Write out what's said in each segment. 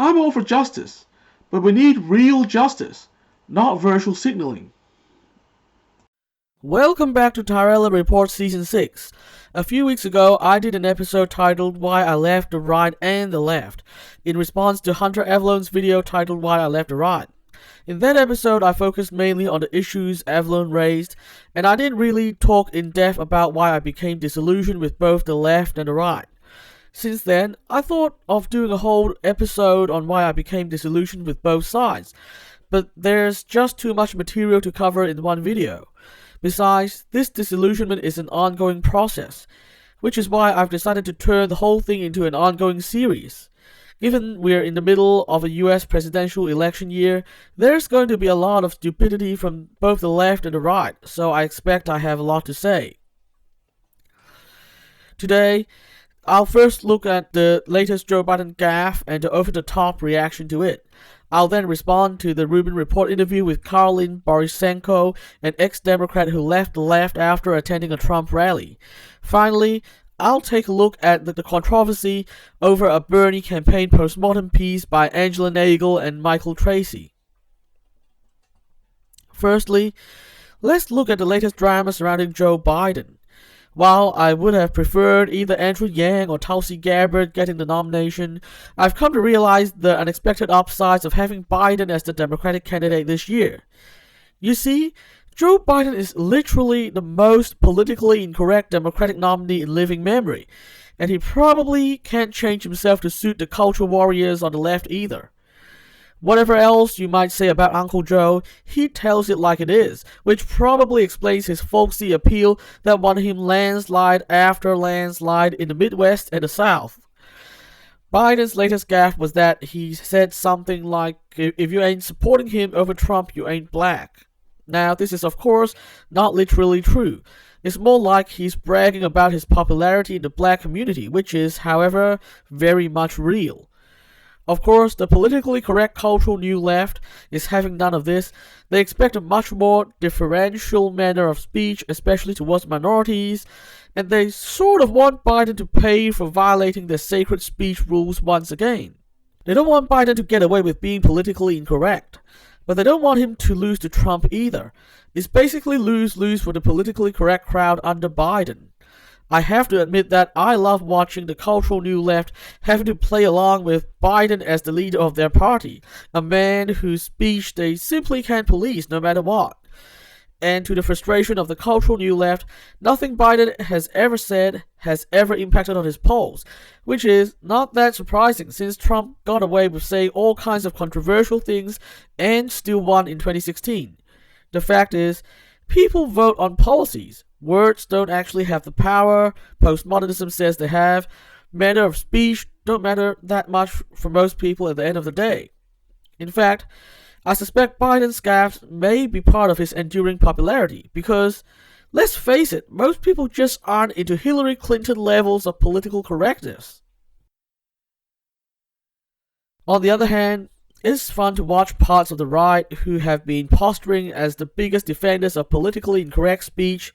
I'm all for justice, but we need real justice, not virtual signaling. Welcome back to TaraElla Report Season 6. A few weeks ago, I did an episode titled Why I Left the Right and the Left, in response to Hunter Avallone's video titled Why I Left the Right. In that episode, I focused mainly on the issues Avallone raised, and I didn't really talk in depth about why I became disillusioned with both the left and the right. Since then, I thought of doing a whole episode on why I became disillusioned with both sides, but there's just too much material to cover in one video. Besides, this disillusionment is an ongoing process, which is why I've decided to turn the whole thing into an ongoing series. Given we're in the middle of a US presidential election year, there's going to be a lot of stupidity from both the left and the right, so I expect I have a lot to say. Today, I'll first look at the latest Joe Biden gaffe and the over-the-top reaction to it. I'll then respond to the Rubin Report interview with Karlin Borisenko, an ex-Democrat who left the left after attending a Trump rally. Finally, I'll take a look at the controversy over a Bernie campaign postmortem piece by Angela Nagel and Michael Tracy. Firstly, let's look at the latest drama surrounding Joe Biden. While I would have preferred either Andrew Yang or Tulsi Gabbard getting the nomination, I've come to realize the unexpected upsides of having Biden as the Democratic candidate this year. You see, Joe Biden is literally the most politically incorrect Democratic nominee in living memory, and he probably can't change himself to suit the culture warriors on the left either. Whatever else you might say about Uncle Joe, he tells it like it is, which probably explains his folksy appeal that won him landslide after landslide in the Midwest and the South. Biden's latest gaffe was that he said something like, if you ain't supporting him over Trump, you ain't black. Now, this is of course not literally true. It's more like he's bragging about his popularity in the black community, which is, however, very much real. Of course, the politically correct cultural new left is having none of this. They expect a much more differential manner of speech, especially towards minorities, and they sort of want Biden to pay for violating their sacred speech rules once again. They don't want Biden to get away with being politically incorrect, but they don't want him to lose to Trump either. It's basically lose-lose for the politically correct crowd under Biden. I have to admit that I love watching the cultural new left having to play along with Biden as the leader of their party, a man whose speech they simply can't police no matter what. And to the frustration of the cultural new left, nothing Biden has ever said has ever impacted on his polls, which is not that surprising since Trump got away with saying all kinds of controversial things and still won in 2016. The fact is, people vote on policies. Words don't actually have the power postmodernism says they have. Manner of speech don't matter that much for most people at the end of the day. In fact, I suspect Biden's gaffes may be part of his enduring popularity because, let's face it, most people just aren't into Hillary Clinton levels of political correctness. On the other hand, it's fun to watch parts of the right who have been posturing as the biggest defenders of politically incorrect speech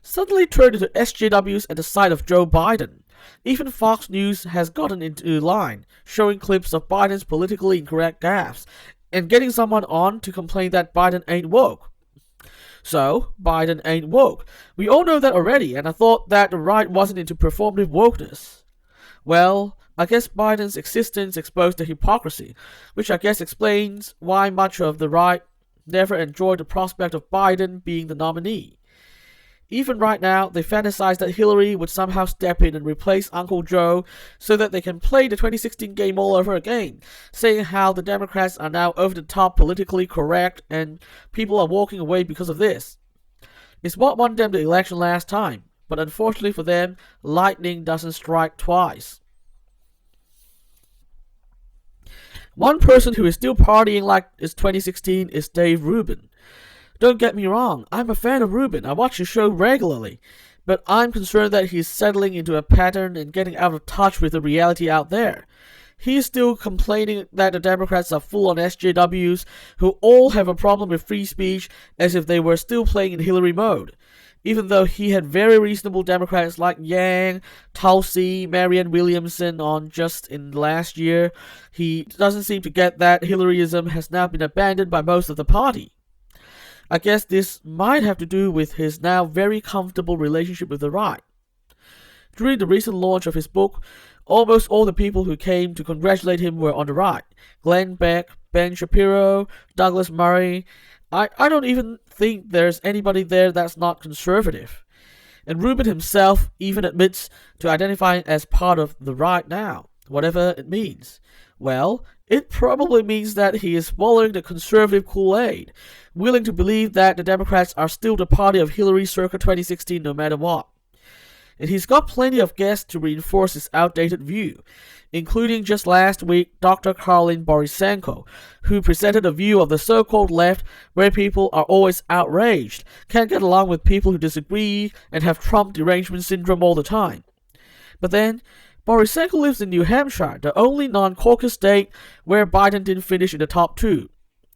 suddenly turned into SJWs at the sight of Joe Biden. Even Fox News has gotten into line, showing clips of Biden's politically incorrect gaffes, and getting someone on to complain that Biden ain't woke. So, Biden ain't woke. We all know that already, and I thought that the right wasn't into performative wokeness. Well, I guess Biden's existence exposed the hypocrisy, which I guess explains why much of the right never enjoyed the prospect of Biden being the nominee. Even right now, they fantasize that Hillary would somehow step in and replace Uncle Joe so that they can play the 2016 game all over again, saying how the Democrats are now over-the-top politically correct and people are walking away because of this. It's what won them the election last time, but unfortunately for them, lightning doesn't strike twice. One person who is still partying like it's 2016 is Dave Rubin. Don't get me wrong, I'm a fan of Rubin, I watch his show regularly, but I'm concerned that he's settling into a pattern and getting out of touch with the reality out there. He's still complaining that the Democrats are full on SJWs who all have a problem with free speech as if they were still playing in Hillary mode. even though he had very reasonable Democrats like Yang, Tulsi, Marianne Williamson on just in the last year. He doesn't seem to get that Hillaryism has now been abandoned by most of the party. I guess this might have to do with his now very comfortable relationship with the right. During the recent launch of his book, almost all the people who came to congratulate him were on the right. Glenn Beck, Ben Shapiro, Douglas Murray. I don't even think there's anybody there that's not conservative. And Rubin himself even admits to identifying as part of the right now, whatever it means. Well, it probably means that he is swallowing the conservative Kool-Aid, willing to believe that the Democrats are still the party of Hillary circa 2016 no matter what. And he's got plenty of guests to reinforce his outdated view, including just last week Dr. Caroline Borisenko, who presented a view of the so-called left where people are always outraged, can't get along with people who disagree, and have Trump derangement syndrome all the time. But then, Borisenko lives in New Hampshire, the only non-caucus state where Biden didn't finish in the top 2.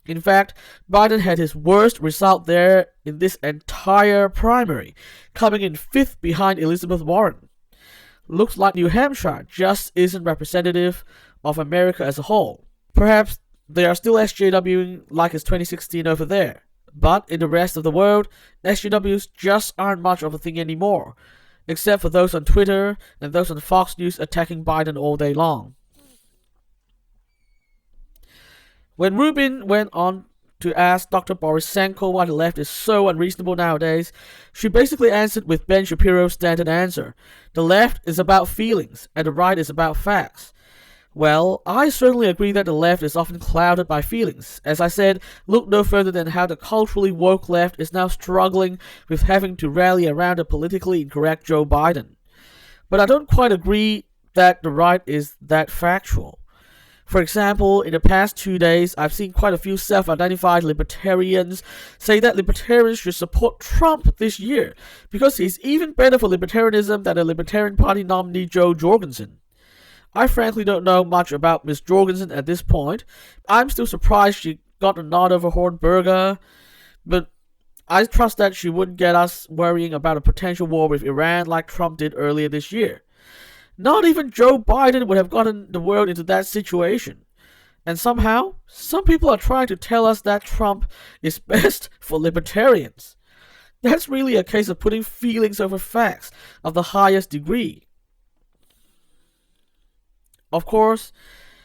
In fact, Biden had his worst result there in this entire primary, coming in 5th behind Elizabeth Warren. Looks like New Hampshire just isn't representative of America as a whole. Perhaps they are still SJWing like it's 2016 over there, but in the rest of the world, SJWs just aren't much of a thing anymore, except for those on Twitter and those on Fox News attacking Biden all day long. When Rubin went on to ask Dr. Borisenko why the left is so unreasonable nowadays, she basically answered with Ben Shapiro's standard answer. The left is about feelings, and the right is about facts. Well, I certainly agree that the left is often clouded by feelings. As I said, look no further than how the culturally woke left is now struggling with having to rally around a politically incorrect Joe Biden. But I don't quite agree that the right is that factual. For example, in the past 2 days, I've seen quite a few self-identified libertarians say that libertarians should support Trump this year because he's even better for libertarianism than the Libertarian Party nominee Jo Jorgensen. I frankly don't know much about Ms. Jorgensen at this point. I'm still surprised she got a nod over Hornberger, but I trust that she wouldn't get us worrying about a potential war with Iran like Trump did earlier this year. Not even Joe Biden would have gotten the world into that situation. And somehow, some people are trying to tell us that Trump is best for libertarians. That's really a case of putting feelings over facts of the highest degree. Of course,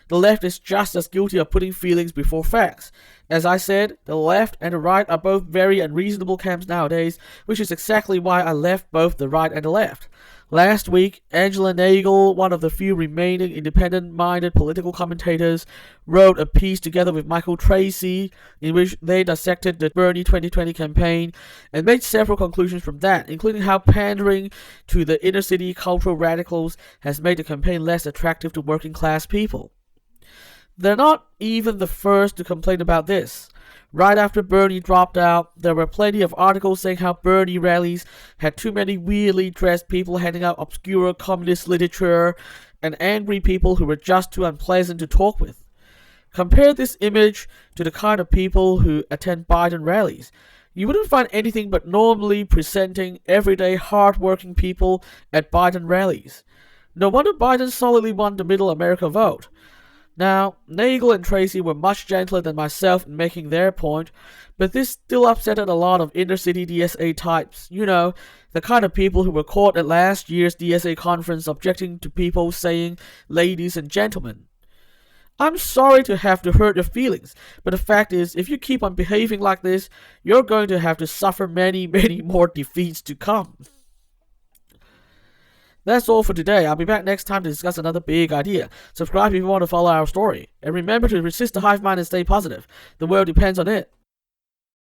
the left is just as guilty of putting feelings before facts. As I said, the left and the right are both very unreasonable camps nowadays, which is exactly why I left both the right and the left. Last week, Angela Nagel, one of the few remaining independent-minded political commentators, wrote a piece together with Michael Tracy in which they dissected the Bernie 2020 campaign and made several conclusions from that, including how pandering to the inner-city cultural radicals has made the campaign less attractive to working-class people. They're not even the first to complain about this. Right after Bernie dropped out, there were plenty of articles saying how Bernie rallies had too many weirdly dressed people handing out obscure communist literature and angry people who were just too unpleasant to talk with. Compare this image to the kind of people who attend Biden rallies. You wouldn't find anything but normally presenting, everyday, hard-working people at Biden rallies. No wonder Biden solidly won the Middle America vote. Now, Nagel and Tracy were much gentler than myself in making their point, but this still upsetted a lot of inner-city DSA types. You know, the kind of people who were caught at last year's DSA conference objecting to people saying ladies and gentlemen. I'm sorry to have to hurt your feelings, but the fact is, if you keep on behaving like this, you're going to have to suffer many, many more defeats to come. That's all for today. I'll be back next time to discuss another big idea. Subscribe if you want to follow our story. And remember to resist the hive mind and stay positive. The world depends on it.